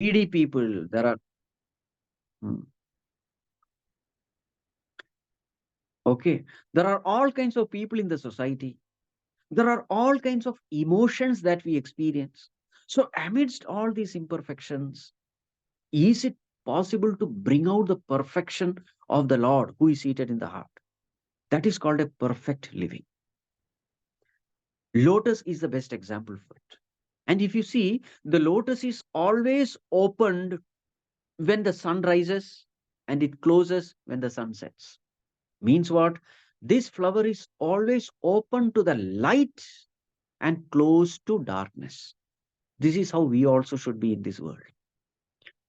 greedy people. There are, hmm, okay, there are all kinds of people in the society. There are all kinds of emotions that we experience. So, amidst all these imperfections, is it possible to bring out the perfection of the Lord who is seated in the heart? That is called a perfect living. Lotus is the best example for it. And if you see, the lotus is always opened when the sun rises and it closes when the sun sets. Means what? This flower is always open to the light and closed to darkness. This is how we also should be in this world.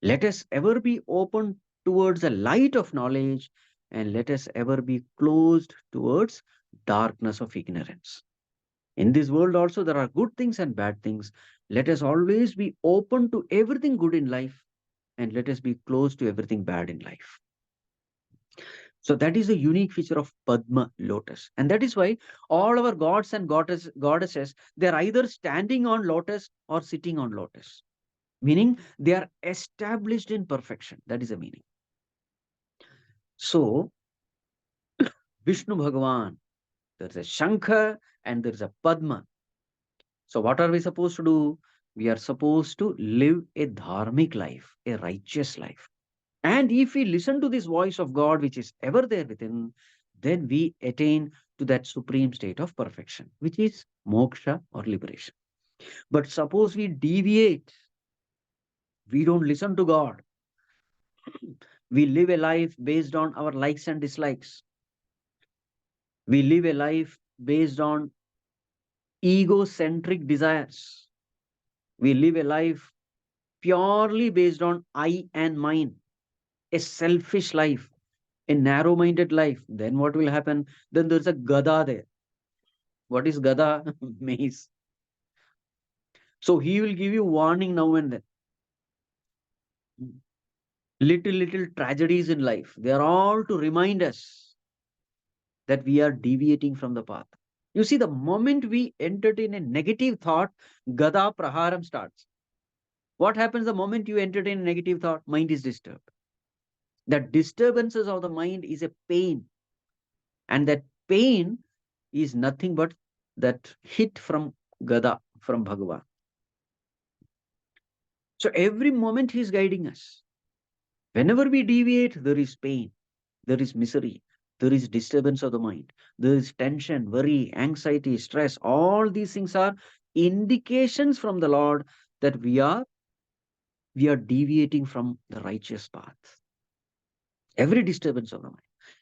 Let us ever be open towards the light of knowledge, and let us ever be closed towards darkness of ignorance. In this world also there are good things and bad things. Let us always be open to everything good in life, and let us be close to everything bad in life. So that is a unique feature of Padma lotus. And that is why all our gods and goddesses, they are either standing on lotus or sitting on lotus. Meaning they are established in perfection. That is the meaning. So Vishnu Bhagavan, there's a Shankha and there's a Padma. So what are we supposed to do? We are supposed to live a dharmic life, a righteous life. And if we listen to this voice of God, which is ever there within, then we attain to that supreme state of perfection, which is moksha or liberation. But suppose we deviate, we don't listen to God, we live a life based on our likes and dislikes, we live a life based on egocentric desires, we live a life purely based on I and mine, a selfish life, a narrow minded life, then what will happen? Then there's a gada there. What is gada? Mace. So he will give you warning now and then. Little tragedies in life. They are all to remind us that we are deviating from the path. You see, the moment we entertain a negative thought, gada praharam starts. What happens the moment you entertain a negative thought? Mind is disturbed. The disturbances of the mind is a pain. And that pain is nothing but that hit from gada, from Bhagavan. So every moment he is guiding us. Whenever we deviate, there is pain, there is misery, there is disturbance of the mind, there is tension, worry, anxiety, stress. All these things are indications from the Lord that we are deviating from the righteous path. Every disturbance of the mind.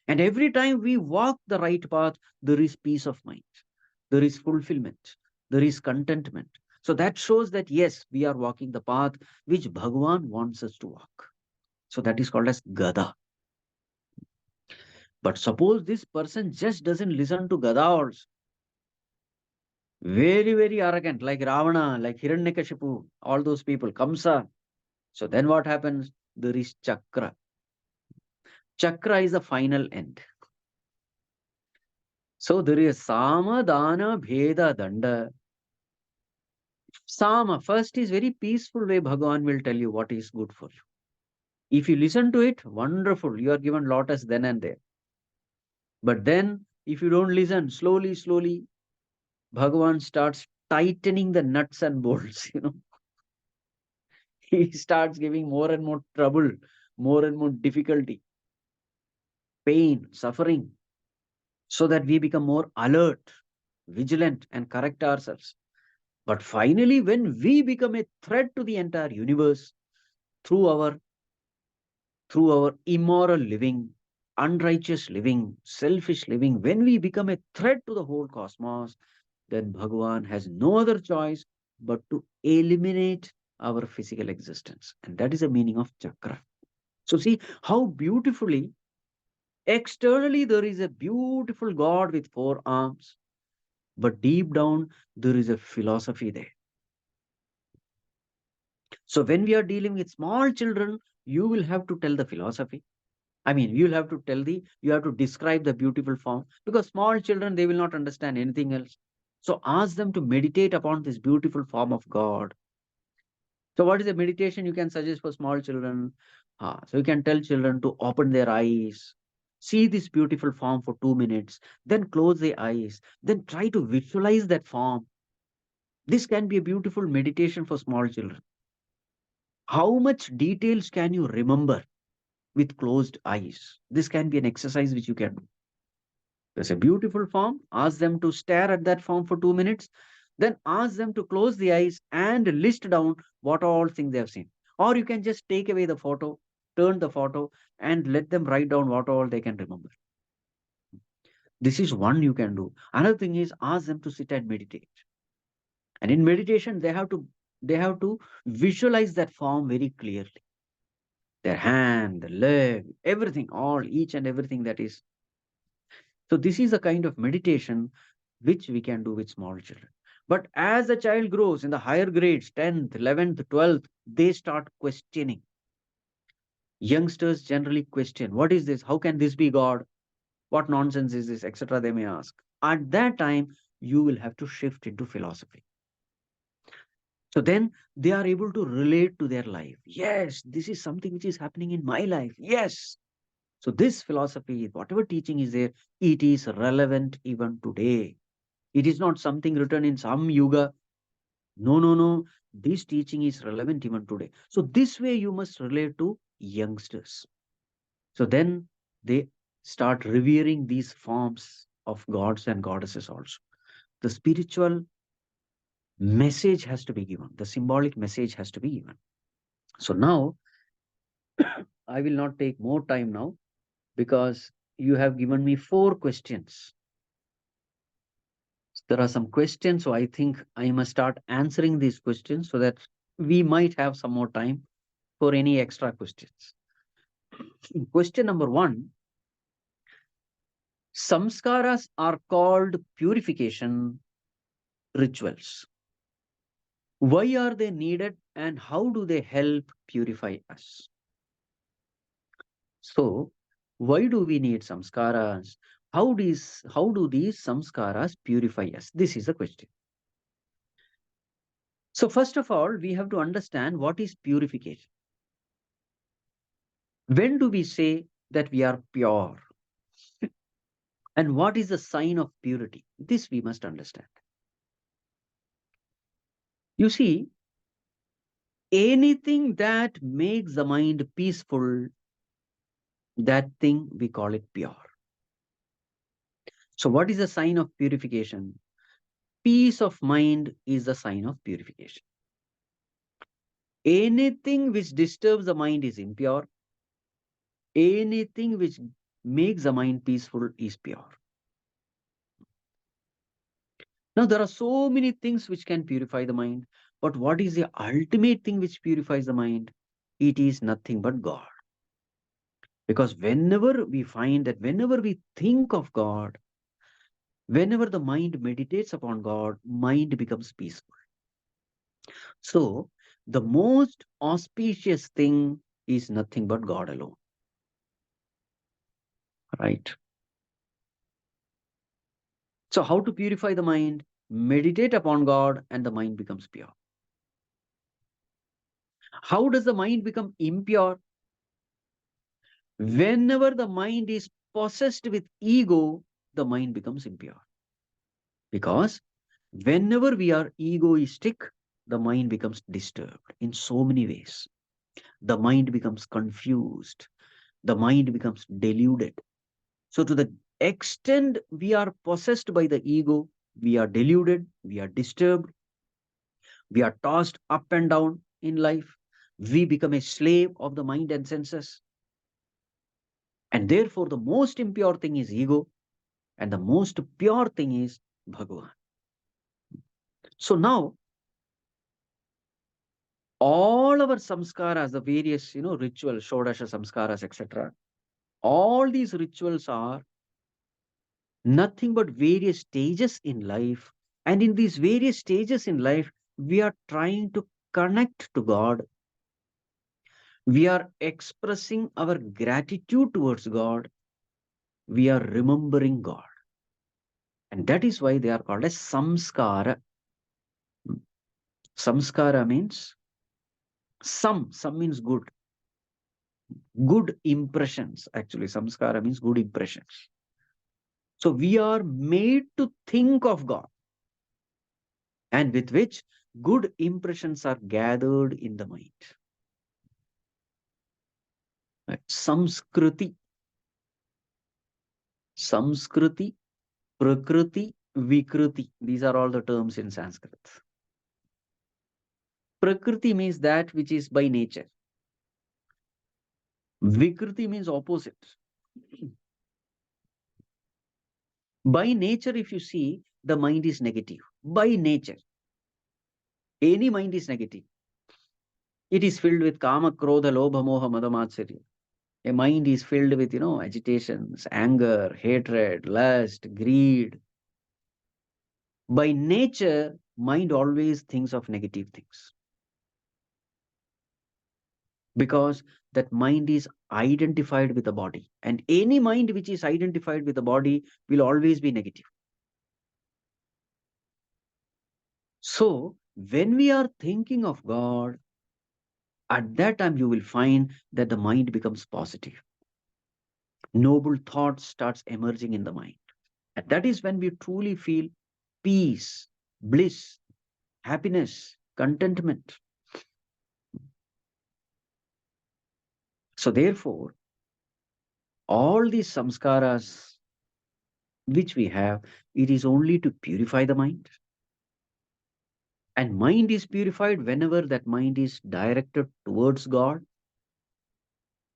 And every time we walk the right path, there is peace of mind, there is fulfillment, there is contentment. So that shows that yes, we are walking the path which Bhagavan wants us to walk. So that is called as Gada. But suppose this person just doesn't listen to Gada also. Very arrogant, like Ravana, like Hiranyakashipu, all those people, Kamsa. So then what happens? There is Chakra. Chakra is the final end. So there is Sama, Dana, Bheda, Danda. Sama, first is very peaceful way Bhagavan will tell you what is good for you. If you listen to it, wonderful, you are given lotus then and there. But then, if you don't listen, slowly, Bhagavan starts tightening the nuts and bolts, He starts giving more and more trouble, more and more difficulty, pain, suffering, so that we become more alert, vigilant, and correct ourselves. But finally, when we become a threat to the entire universe through our immoral living, unrighteous living, selfish living, when we become a threat to the whole cosmos, then Bhagavan has no other choice but to eliminate our physical existence. And that is the meaning of chakra. So, see how beautifully, externally, there is a beautiful God with four arms, but deep down, there is a philosophy there. So, when we are dealing with small children, you will have to tell the philosophy. I mean, you have to describe the beautiful form because small children, they will not understand anything else. So, ask them to meditate upon this beautiful form of God. So what is a meditation you can suggest for small children? So you can tell children to open their eyes, see this beautiful form for 2 minutes, then close their eyes, then try to visualize that form. This can be a beautiful meditation for small children. How much details can you remember with closed eyes? This can be an exercise which you can do. There's a beautiful form. Ask them to stare at that form for 2 minutes. Then ask them to close the eyes and list down what all things they have seen. Or you can just take away the photo, turn the photo, and let them write down what all they can remember. This is one you can do. Another thing is ask them to sit and meditate. And in meditation, they have to visualize that form very clearly. Their hand, the leg, everything, all each and everything that is. So this is a kind of meditation which we can do with small children. But as the child grows in the higher grades, 10th, 11th, 12th, they start questioning. Youngsters generally question, what is this? How can this be God? What nonsense is this? Etc. They may ask. At that time, you will have to shift into philosophy. So then they are able to relate to their life. Yes, this is something which is happening in my life. Yes. So this philosophy, whatever teaching is there, it is relevant even today. It is not something written in some yuga. No, no, no. This teaching is relevant even today. So this way you must relate to youngsters. So then they start revering these forms of gods and goddesses also. The spiritual message has to be given. The symbolic message has to be given. So now I will not take more time now because you have given me 4 questions. There are some questions, so I think I must start answering these questions so that we might have some more time for any extra questions. Question number 1. Samskaras are called purification rituals. Why are they needed and how do they help purify us? So, why do we need samskaras? How do these samskaras purify us? This is the question. So, first of all, we have to understand what is purification. When do we say that we are pure? And what is the sign of purity? This we must understand. You see, anything that makes the mind peaceful, that thing we call it pure. So, what is the sign of purification? Peace of mind is the sign of purification. Anything which disturbs the mind is impure. Anything which makes the mind peaceful is pure. Now, there are so many things which can purify the mind, but what is the ultimate thing which purifies the mind? It is nothing but God. Because whenever we find that, whenever we think of God, whenever the mind meditates upon God, mind becomes peaceful. So, the most auspicious thing is nothing but God alone. Right? So, how to purify the mind? Meditate upon God and the mind becomes pure. How does the mind become impure? Whenever the mind is possessed with ego, the mind becomes impure. Because whenever we are egoistic, the mind becomes disturbed in so many ways. The mind becomes confused. The mind becomes deluded. So, to the extent we are possessed by the ego, we are deluded, we are disturbed, we are tossed up and down in life. We become a slave of the mind and senses. And therefore, the most impure thing is ego, and the most pure thing is Bhagavan. So now, all our samskaras, the various, rituals, Shodasha samskaras, etc., all these rituals are nothing but various stages in life. And in these various stages in life, we are trying to connect to God. We are expressing our gratitude towards God. We are remembering God. And that is why they are called as samskara. Samskara means Some means good. Good impressions. Actually, samskara means good impressions. So we are made to think of God, and with which good impressions are gathered in the mind. Right? Samskriti, Prakriti, Vikriti. These are all the terms in Sanskrit. Prakriti means that which is by nature. Vikriti means opposite. By nature, if you see, the mind is negative. By nature, any mind is negative. It is filled with kama, krodha, lobha, moha, mada, matsarya. A mind is filled with, agitations, anger, hatred, lust, greed. By nature, mind always thinks of negative things because that mind is identified with the body. And any mind which is identified with the body will always be negative. So, when we are thinking of God, at that time you will find that the mind becomes positive. Noble thoughts starts emerging in the mind. And that is when we truly feel peace, bliss, happiness, contentment. So therefore, all these samskaras which we have, it is only to purify the mind. And mind is purified whenever that mind is directed towards God.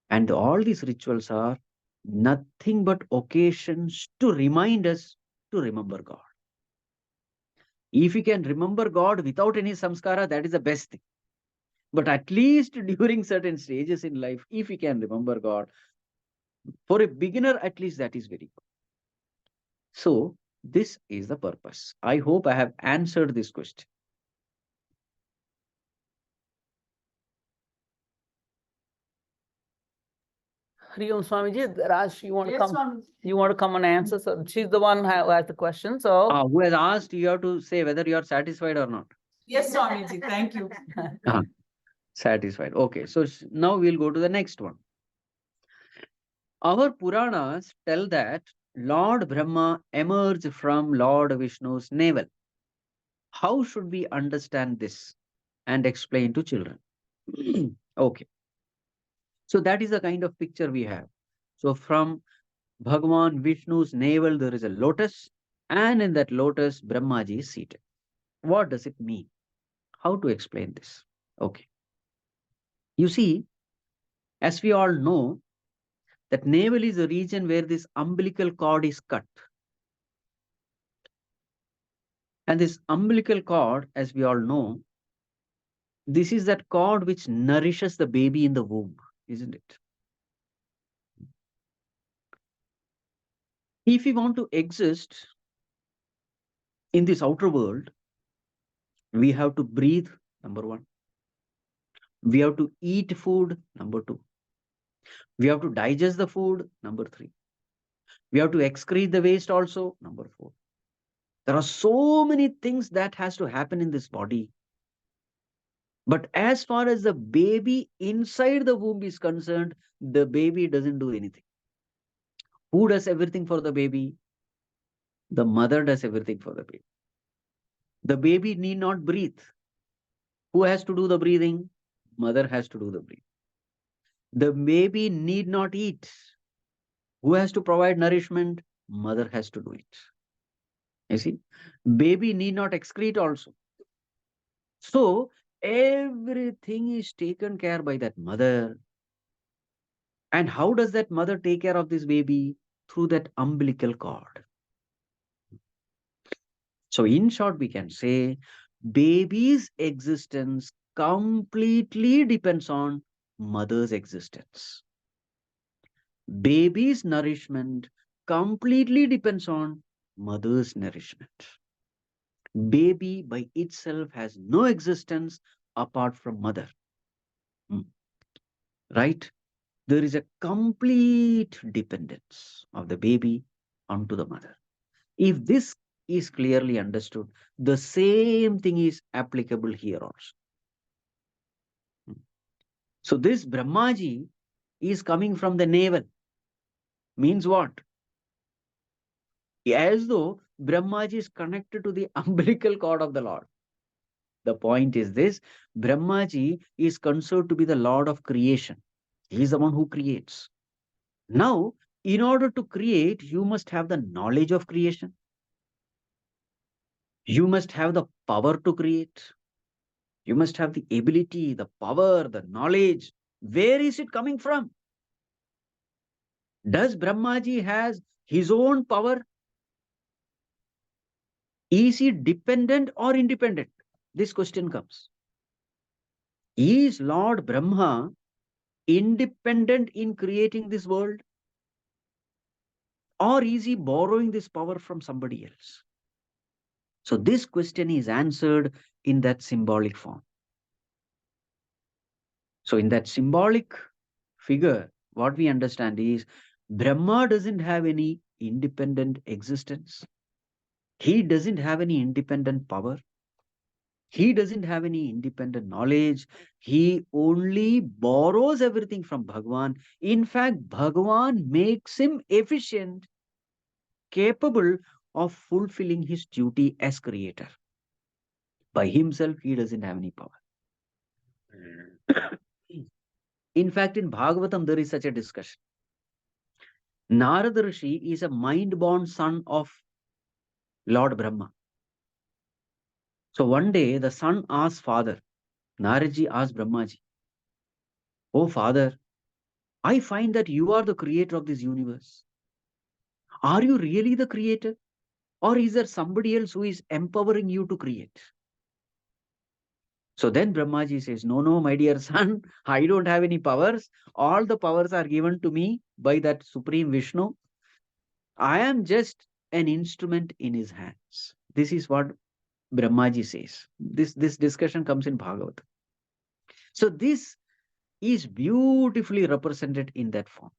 And all these rituals are nothing but occasions to remind us to remember God. If we can remember God without any samskara, that is the best thing. But at least during certain stages in life, if we can remember God, for a beginner, at least that is very good. So, this is the purpose. I hope I have answered this question. Hari Om Swamiji, Raj, you want to come? You want to come and answer? So she's the one who has the question. So Who has asked, you have to say whether you are satisfied or not. Yes, Swamiji, thank you. Satisfied. Okay, so now we'll go to the next one. Our Puranas tell that Lord Brahma emerged from Lord Vishnu's navel. How should we understand this and explain to children? Okay, so that is the kind of picture we have. So from Bhagavan Vishnu's navel, there is a lotus, and in that lotus, Brahmaji is seated. What does it mean? How to explain this? Okay. You see, as we all know, that navel is a region where this umbilical cord is cut. And this umbilical cord, as we all know, this is that cord which nourishes the baby in the womb, isn't it? If we want to exist in this outer world, we have to breathe, number one. We have to eat food, number two. We have to digest the food, number three. We have to excrete the waste also, number four. There are so many things that has to happen in this body. But as far as the baby inside the womb is concerned, the baby doesn't do anything. Who does everything for the baby? The mother does everything for the baby. The baby need not breathe. Who has to do the breathing? Mother has to do the breathing. The baby need not eat. Who has to provide nourishment? Mother has to do it. You see, baby need not excrete also. So everything is taken care by that mother. And how does that mother take care of this baby? Through that umbilical cord. So in short, we can say baby's existence completely depends on mother's existence. Baby's nourishment completely depends on mother's nourishment. Baby by itself has no existence apart from mother. Right? There is a complete dependence of the baby onto the mother. If this is clearly understood, the same thing is applicable here also. So this Brahmaji is coming from the navel. Means what? As though Brahmaji is connected to the umbilical cord of the Lord. The point is this: Brahmaji is considered to be the Lord of creation. He is the one who creates. Now, in order to create, you must have the knowledge of creation. You must have the power to create. You must have the ability, the power, the knowledge. Where is it coming from? Does Brahmaji has his own power? Is he dependent or independent? This question comes. Is Lord Brahma independent in creating this world? Or is he borrowing this power from somebody else? So this question is answered in that symbolic form. So in that symbolic figure, what we understand is Brahma doesn't have any independent existence. He doesn't have any independent power. He doesn't have any independent knowledge. He only borrows everything from Bhagwan. In fact, Bhagwan makes him efficient, capable of fulfilling his duty as creator. By himself, he doesn't have any power. In fact, in Bhagavatam, there is such a discussion. Narada Rishi is a mind-born son of Lord Brahma. So one day, the son asked father, Naraji asked Brahmaji, "Oh father, I find that you are the creator of this universe. Are you really the creator? Or is there somebody else who is empowering you to create?" So then Brahmaji says, "No, no, my dear son, I don't have any powers. All the powers are given to me by that Supreme Vishnu. I am just an instrument in his hands." This is what Brahmaji says. This discussion comes in Bhagavad. So this is beautifully represented in that form.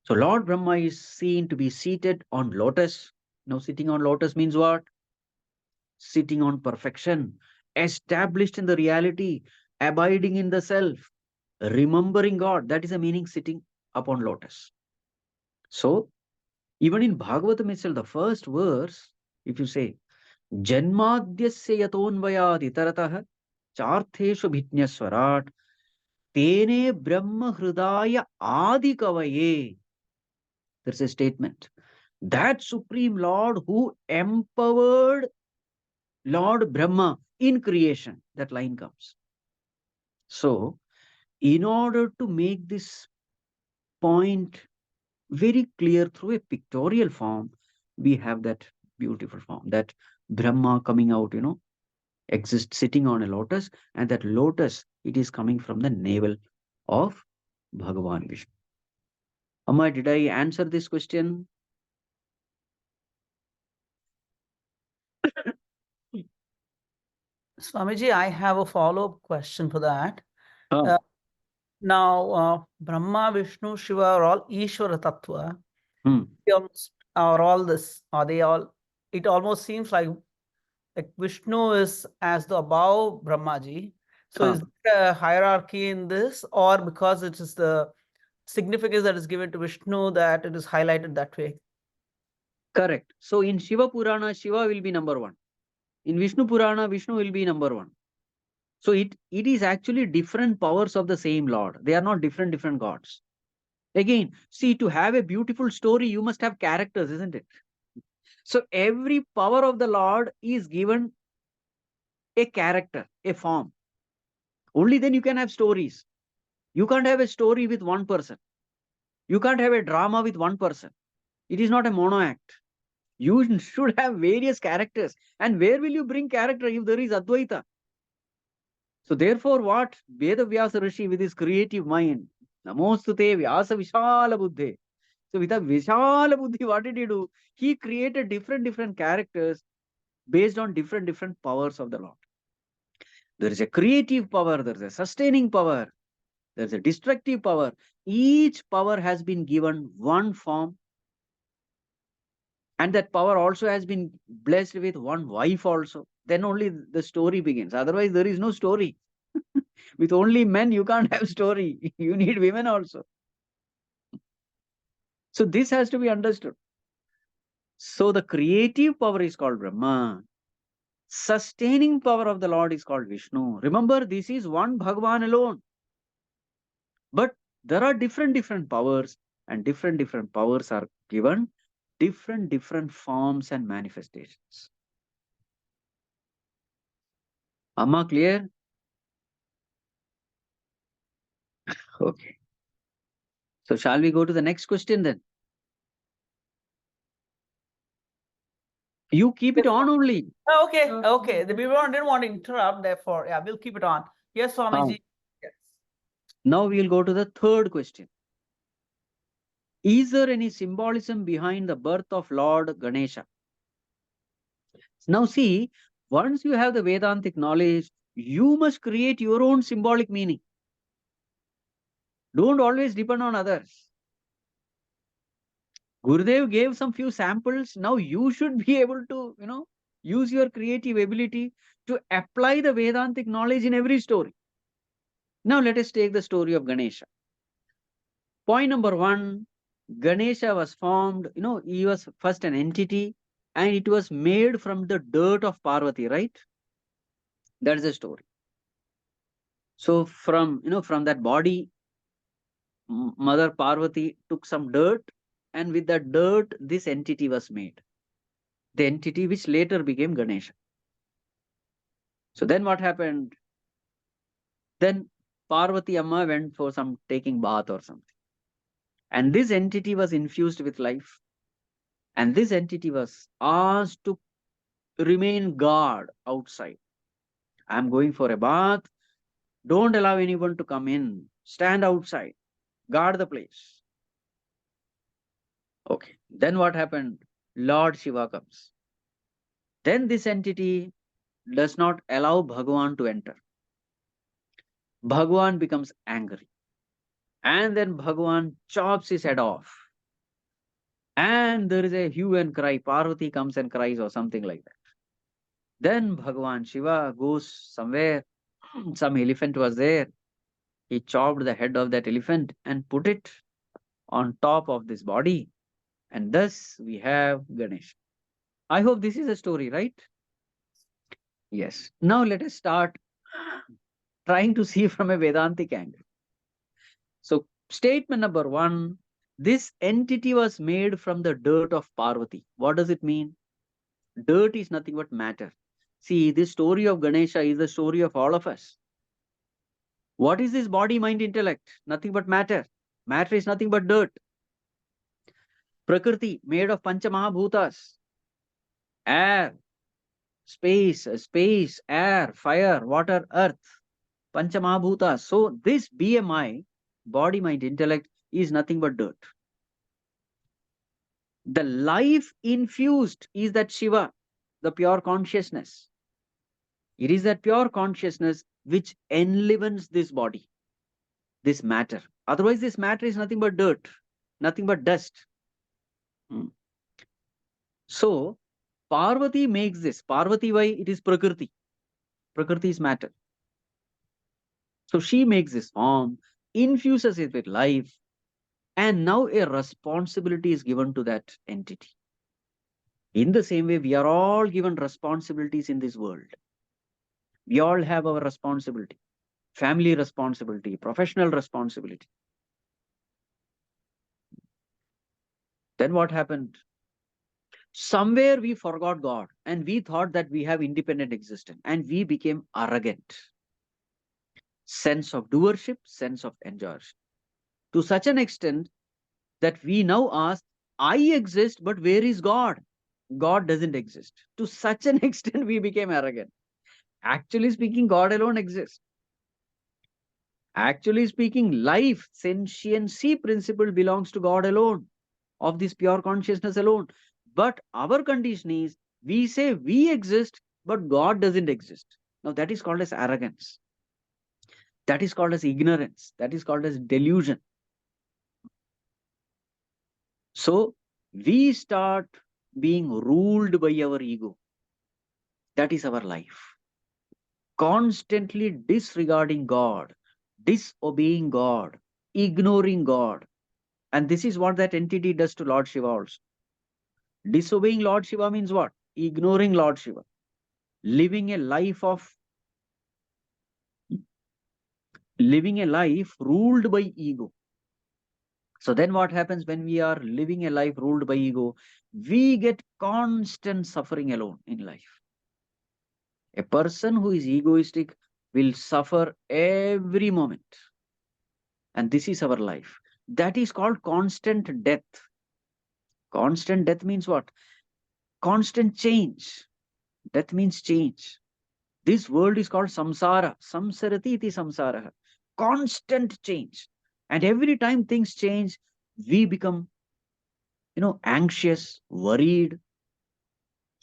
So Lord Brahma is seen to be seated on lotus. Now sitting on lotus means what? Sitting on perfection, established in the reality, abiding in the self, remembering God. That is the meaning sitting upon lotus. So even in Bhagavatam itself, the first verse, if you say, Janmadhyasya yatonvayad itaratah chartheshu bhitnyaswarat tene brahma hridaya adi kavaye. There's a statement. That Supreme Lord who empowered Lord Brahma in creation. That line comes. So, in order to make this point very clear through a pictorial form, we have that beautiful form, that Brahma coming out, exists sitting on a lotus, and that lotus, it is coming from the navel of Bhagavan Vishnu. Amma, did I answer this question? Swamiji, I have a follow-up question for that. Ah. Now, Brahma, Vishnu, Shiva are all Ishvara Tattva. Hmm. They are all this, are they all? It almost seems like Vishnu is as the above Brahmaji. So is there a hierarchy in this, or because it is the significance that is given to Vishnu that it is highlighted that way? Correct. So in Shiva Purana, Shiva will be number one. In Vishnu Purana, Vishnu will be number one. So it is actually different powers of the same Lord. They are not different gods. Again, see, to have a beautiful story, you must have characters, isn't it? So every power of the Lord is given a character, a form. Only then you can have stories. You can't have a story with one person. You can't have a drama with one person. It is not a mono act. You should have various characters. And where will you bring character if there is Advaita? So therefore, what Veda Vyasa Rishi with his creative mind, Namostute Vyasa Vishala Buddhe. So with a Vishala Buddhi, what did he do? He created different characters based on different powers of the Lord. There is a creative power, there is a sustaining power, there is a destructive power. Each power has been given one form, and that power also has been blessed with one wife also. Then only the story begins. Otherwise, there is no story. With only men, you can't have story. You need women also. So this has to be understood. So the creative power is called Brahma. Sustaining power of the Lord is called Vishnu. Remember, this is one Bhagavan alone. But there are different powers, and different powers are given different forms and manifestations. Amma, clear? Okay. So shall we go to the next question then? You keep it Yes, on only. Okay, okay. The people didn't want to interrupt, therefore, yeah, we'll keep it on. Yes, Swamiji. Yes. Now we will go to the third question. Is there any symbolism behind the birth of Lord Ganesha? Now see, once you have the Vedantic knowledge, you must create your own symbolic meaning. Don't always depend on others. Gurudev gave some few samples. Now you should be able to, use your creative ability to apply the Vedantic knowledge in every story. Now let us take the story of Ganesha. Point number one, Ganesha was formed, he was first an entity and it was made from the dirt of Parvati, right? That's the story. So from that body, Mother Parvati took some dirt, and with that dirt, this entity was made. The entity which later became Ganesha. So then what happened? Then Parvati Amma went for some taking bath or something. And this entity was infused with life. And this entity was asked to remain guard outside. I'm going for a bath. Don't allow anyone to come in. Stand outside. Guard the place. Okay. Then what happened? Lord Shiva comes. Then this entity does not allow Bhagavan to enter. Bhagavan becomes angry. And then Bhagavan chops his head off. And there is a hue and cry. Parvati comes and cries or something like that. Then Bhagavan Shiva goes somewhere. Some elephant was there. He chopped the head of that elephant and put it on top of this body. And thus we have Ganesh. I hope this is a story, right? Yes. Now let us start trying to see from a Vedantic angle. So, statement number one, this entity was made from the dirt of Parvati. What does it mean? Dirt is nothing but matter. See, this story of Ganesha is the story of all of us. What is this body, mind, intellect? Nothing but matter. Matter is nothing but dirt. Prakriti, made of Pancha Mahabhutas. Air, space, air, fire, water, earth. Pancha Mahabhutas. So, this BMI, body, mind, intellect, is nothing but dirt. The life infused is that Shiva, the pure consciousness. It is that pure consciousness which enlivens this body, this matter. Otherwise, this matter is nothing but dirt, nothing but dust. Hmm. So, Parvati makes this. Parvati, why? It is Prakriti. Prakriti is matter. So, she makes this form, infuses it with life, and now a responsibility is given to that entity. In the same way, we are all given responsibilities in this world. We all have our responsibility, family responsibility, professional responsibility. Then what happened? Somewhere we forgot God and we thought that we have independent existence and we became arrogant. Sense of doership, sense of enjoyership. To such an extent that we now ask, I exist, but where is God? God doesn't exist. To such an extent we became arrogant. Actually speaking, God alone exists. Actually speaking, life, sentiency principle belongs to God alone, of this pure consciousness alone. But our condition is we say we exist, but God doesn't exist. Now that is called as arrogance. That is called as ignorance. That is called as delusion. So we start being ruled by our ego. That is our life. constantly disregarding God, disobeying God, ignoring God. And this is what that entity does to Lord Shiva also. Disobeying Lord Shiva means what? Ignoring Lord Shiva. Living a life of living a life ruled by ego. So then what happens when we are living a life ruled by ego? We get constant suffering alone in life. A person who is egoistic will suffer every moment. And this is our life. That is called constant death. Constant death means what? Constant change. Death means change. This world is called samsara. Samsarati iti samsara. Constant change. And every time things change, we become, anxious, worried.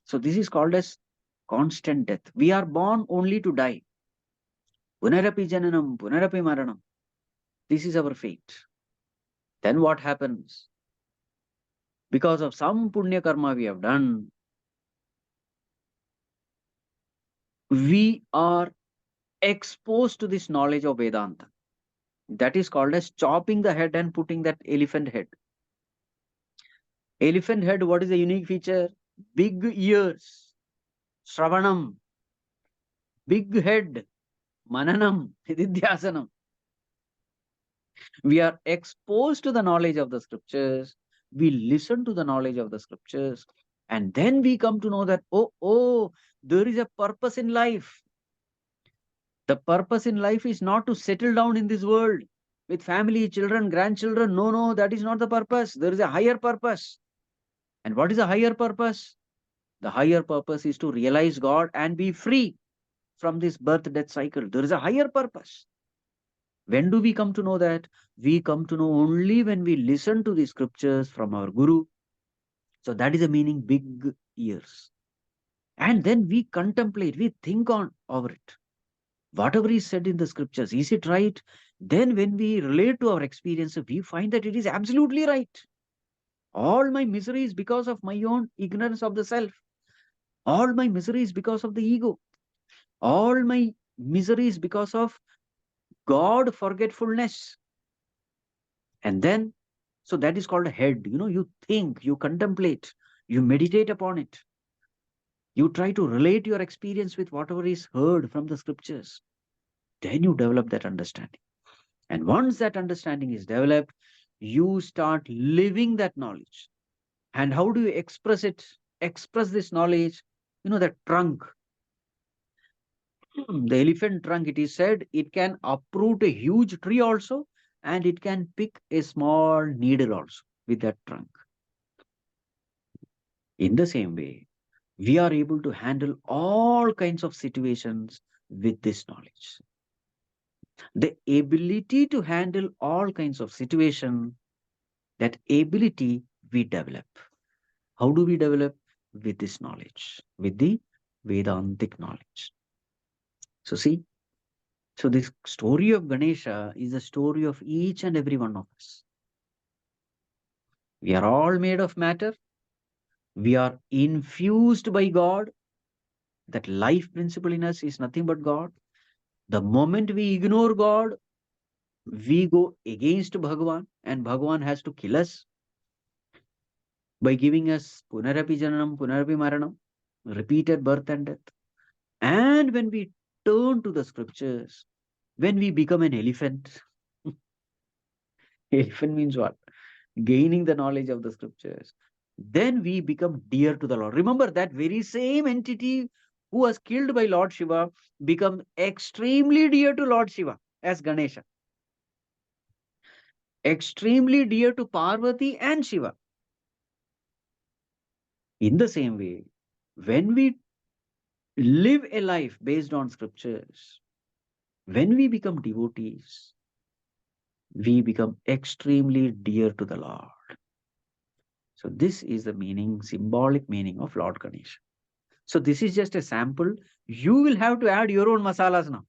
So this is called as constant death. We are born only to die. Punarapi jananam, punarapi maranam. This is our fate. Then what happens? Because of some punya karma we have done, we are exposed to this knowledge of Vedanta. That is called as chopping the head and putting that elephant head. Elephant head, what is the unique feature? Big ears, Shravanam, big head, Mananam, Nididhyasanam. We are exposed to the knowledge of the scriptures. We listen to the knowledge of the scriptures. And then we come to know that, oh, there is a purpose in life. The purpose in life is not to settle down in this world with family, children, grandchildren. No, no, that is not the purpose. There is a higher purpose. And what is a higher purpose? The higher purpose is to realize God and be free from this birth death cycle. There is a higher purpose. When do we come to know that? We come to know only when we listen to the scriptures from our Guru. So that is the meaning big ears. And then we contemplate, we think on over it. Whatever is said in the scriptures, is it right? Then when we relate to our experience, we find that it is absolutely right. All my misery is because of my own ignorance of the self. All my misery is because of the ego. All my misery is because of God forgetfulness. And then, so that is called a head. You think, you contemplate, you meditate upon it. You try to relate your experience with whatever is heard from the scriptures. Then you develop that understanding. And once that understanding is developed, you start living that knowledge. And how do you express it? Express this knowledge, the trunk. The elephant trunk, it is said, it can uproot a huge tree also, and it can pick a small needle also with that trunk. In the same way, we are able to handle all kinds of situations with this knowledge. The ability to handle all kinds of situations, that ability we develop. How do we develop? With this knowledge, with the Vedantic knowledge. So see, so this story of Ganesha is the story of each and every one of us. We are all made of matter. We are infused by God. That life principle in us is nothing but God. The moment we ignore God, we go against Bhagavan, and Bhagavan has to kill us by giving us punarapi jananam, punarapi maranam, repeated birth and death. And when we turn to the scriptures, when we become an elephant, elephant means what? Gaining the knowledge of the scriptures, then we become dear to the Lord. Remember that very same entity who was killed by Lord Shiva become extremely dear to Lord Shiva as Ganesha. Extremely dear to Parvati and Shiva. In the same way, when we live a life based on scriptures, when we become devotees, we become extremely dear to the Lord. So this is the meaning, symbolic meaning of Lord Ganesha. So this is just a sample. You will have to add your own masalas now.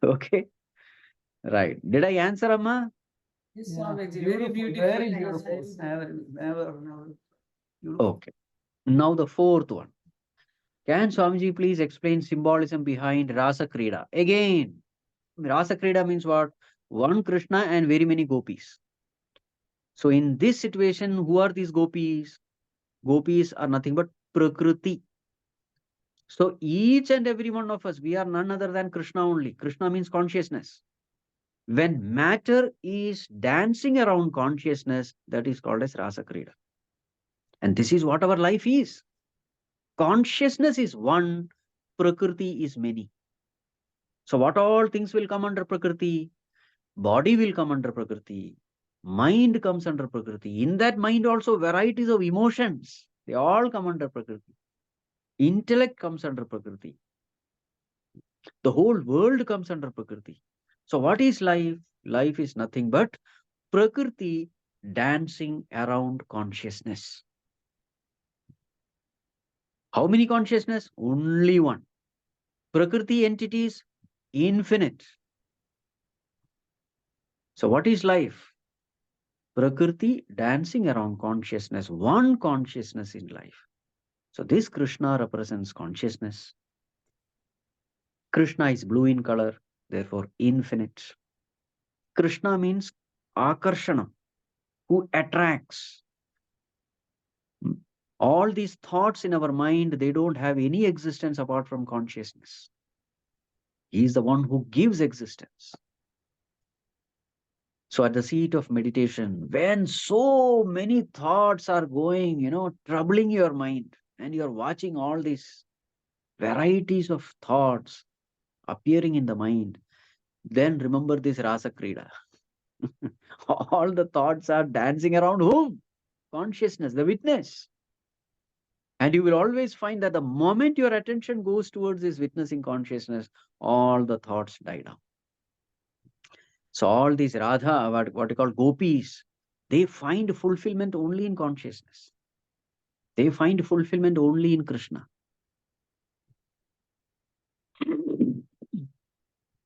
Okay? Right. Did I answer, Amma? Yes, Yeah, Swamiji, very beautiful. very beautiful. Never, never, never. Beautiful. Okay. Now the fourth one. Can Swamiji please explain symbolism behind Rasa Krida? Again, Rasa Krida means what? One Krishna and very many gopis. So in this situation, who are these gopis? Gopis are nothing but Prakriti. So each and every one of us, we are none other than Krishna only. Krishna means consciousness. When matter is dancing around consciousness, that is called as Rasa Krida. And this is what our life is. Consciousness is one, Prakriti is many. So what all things will come under Prakriti? Body will come under Prakriti. Mind comes under Prakriti. In that mind also varieties of emotions. They all come under Prakriti. Intellect comes under Prakriti. The whole world comes under Prakriti. So what is life? Life is nothing but Prakriti dancing around consciousness. How many consciousness? Only one. Prakriti entities, infinite. So what is life? Prakriti dancing around consciousness, one consciousness in life. So this Krishna represents consciousness. Krishna is blue in color, therefore infinite. Krishna means akarshana, who attracts. All these thoughts in our mind, they don't have any existence apart from consciousness. He is the one who gives existence. So at the seat of meditation, when so many thoughts are going, troubling your mind, and you're watching all these varieties of thoughts appearing in the mind, then remember this Rasa Krida. All the thoughts are dancing around whom? Consciousness, the witness. And you will always find that the moment your attention goes towards this witnessing consciousness, all the thoughts die down. So all these Radha, what you call gopis, they find fulfillment only in consciousness. They find fulfillment only in Krishna.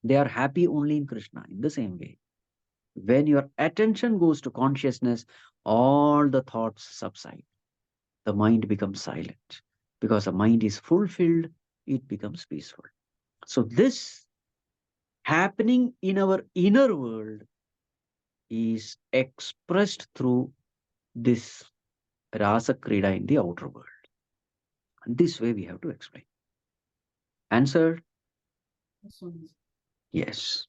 They are happy only in Krishna. In the same way, when your attention goes to consciousness, all the thoughts subside. The mind becomes silent. Because the mind is fulfilled, it becomes peaceful. So this happening in our inner world is expressed through this Rasa Krida in the outer world. And this way we have to explain. Answered? Yes.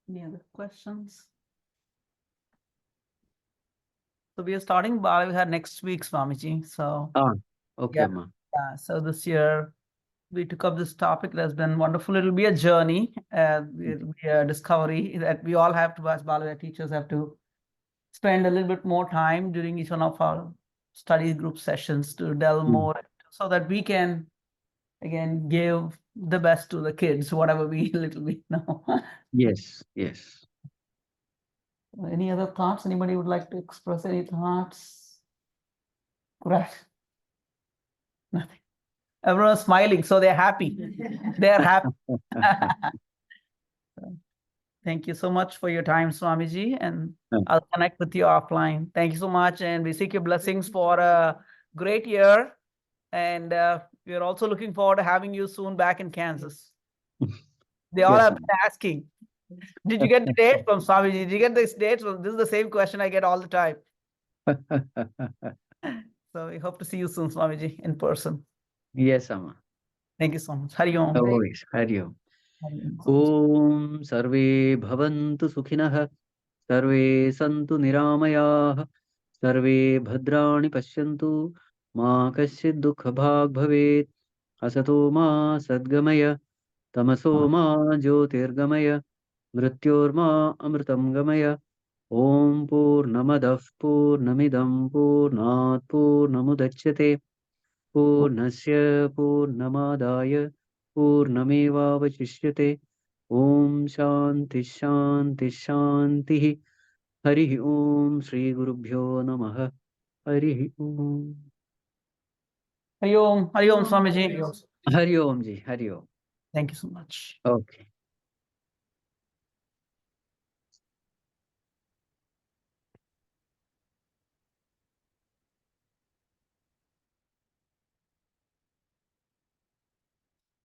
Any other questions? So we are starting Bhagavad Gita next week, Swamiji. So Okay, yeah, Ma. so this year we took up this topic. It has been wonderful. It'll be a journey. It'll be a discovery that we all have to, as Bhagavad Gita teachers, have to spend a little bit more time during each one of our study group sessions to delve more so that we can, again, give the best to the kids, whatever we little bit know. Yes, yes. Any other thoughts? Anybody would like to express any thoughts? Right. Nothing. Everyone's smiling, so they're happy. They're happy. Thank you so much for your time, Swamiji, and I'll connect with you offline. Thank you so much, and we seek your blessings for a great year. And we're also looking forward to having you soon back in Kansas. They all Yes, have been asking, did you get the date from Swamiji? Did you get this date? This is the same question I get all the time. So we hope to see you soon, Swamiji, in person. Yes, Amma. Thank you so much. Hari Om. Always. Hari Om. Om Sarve Bhavantu Sukhinah Sarve Santu Niramayaah Sarve Bhadrani Pashyantu Ma Kasyid Dukha Bhag Bhavet Asato Ma Sadgamaya Tamaso Ma Jyotirgamaya Mrityorma Amritam Gamaya Om Purnamadav Purnamidam Purnat Purnamudachyate Purnasya Purnamadaya Purnamevavachishyate Om Shanti Shanti Shanti Hari Om Shri Gurubhyo Namaha Hari Om Hari Om. Hari Om, Swamiji. Hari Om Ji Hari Om. Thank you so much. Okay.